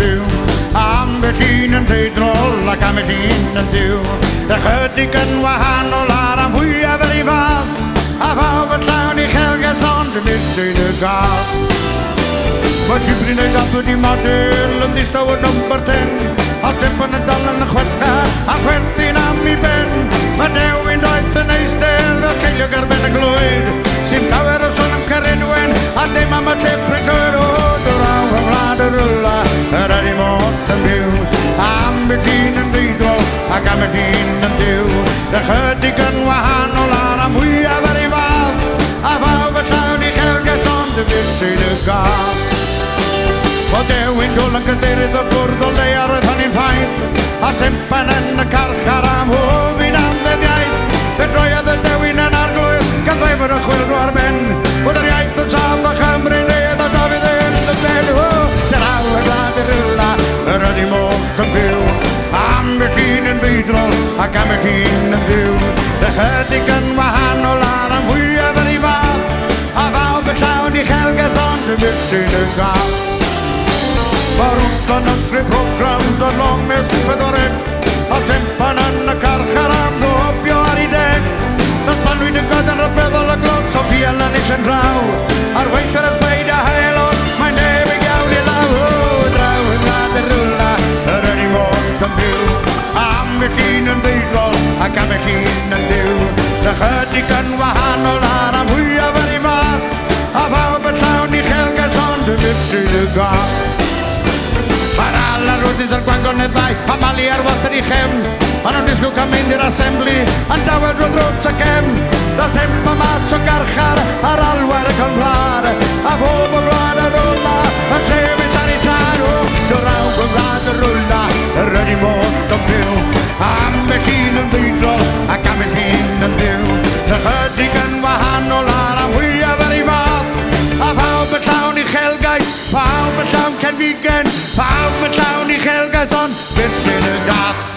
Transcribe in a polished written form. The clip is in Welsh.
byw am beth un yn peidrol ac am beth un yn diw. Ychydig yn wahanol ar am fwyaf yr ei fath, a fawr y llawn i chelges ond yn nid sydd y gath. Mae Jibri neud at wedi model yn ddistaw y number 10, a tempan yn dal yn y chwertha a chwerthu'n am i ben. Mae Dewin doedd yn eistedd o ceiliog ar ben y glwyd, sy'n llawer o sôn am Carenwen a dim am y teprig o'r oed o raw y wlad y rwla yr ydi mod yn byw am beth un yn ddeidol ac am beth un yn diw. Ychydig yn wahanol ar am fwyaf ar ei fath, a fawr y llawn i chelges ond y byd sydd y gath. O Dewin gol yn cadeirydd o bwrdd o leia roedd hynny'n ffaith, a tempan yn y carchar am hwfyn am ddeddiaeth. Fe droiodd y Dewin yn arglwydd gan ddefod y chwilgo ar ben, bod yr iaith yn saf a Chymru nedd a Dafydd yn y ben. Draw y glad y rwla yr ydi modd yn byw am beth un yn feidrol ac am beth un yn ddiw. Ychydig yn wahanol ar am fwyaf yr ei fath, a fawr beth llawn i chelges ond y byd sy'n y gath. Mae'r wrthon yn greu programs o'r longes pedoreg, a tempan yn y carchar am ddobio ar ei deg. Tas pan dwi'n ygod yn rhyfeddol y glod Sofia lan eisiau'n draw, a'r weithio'r ysbeid a haelod mae'n debyg iawn i law. Draw yn glad y rwla yr ydi modd yn byw am beth un yn ddeidol ac am beth un yn diw. Ychydig yn wahanol ar am fwyaf yr ei fath, a fawr beth llawn i chelges ond y byd sydd y gath. Mae'r ala rwydins ar gwangon neu ddau, a mali ar wastad i chefn. Ma'n nhw'n disgwyl cael mynd i'r assembly, yn dawel drwy drwt y cefn. Das tempa mas o garchar ar alwar y conflar, a bob o gwlad y rwla yn sefyll ar ei tarw. Draw o gwlad y rwla yr ydi modd yn byw am beth un yn ddeidrol ac am beth un yn ddiw. Ychydig yn wahanol ar am fwyaf ar ei fath, a pawb y llawn i chelgais, pawb y llawn Cenfigen, pawb y llawn i chelgais ond beth sy'n y gath.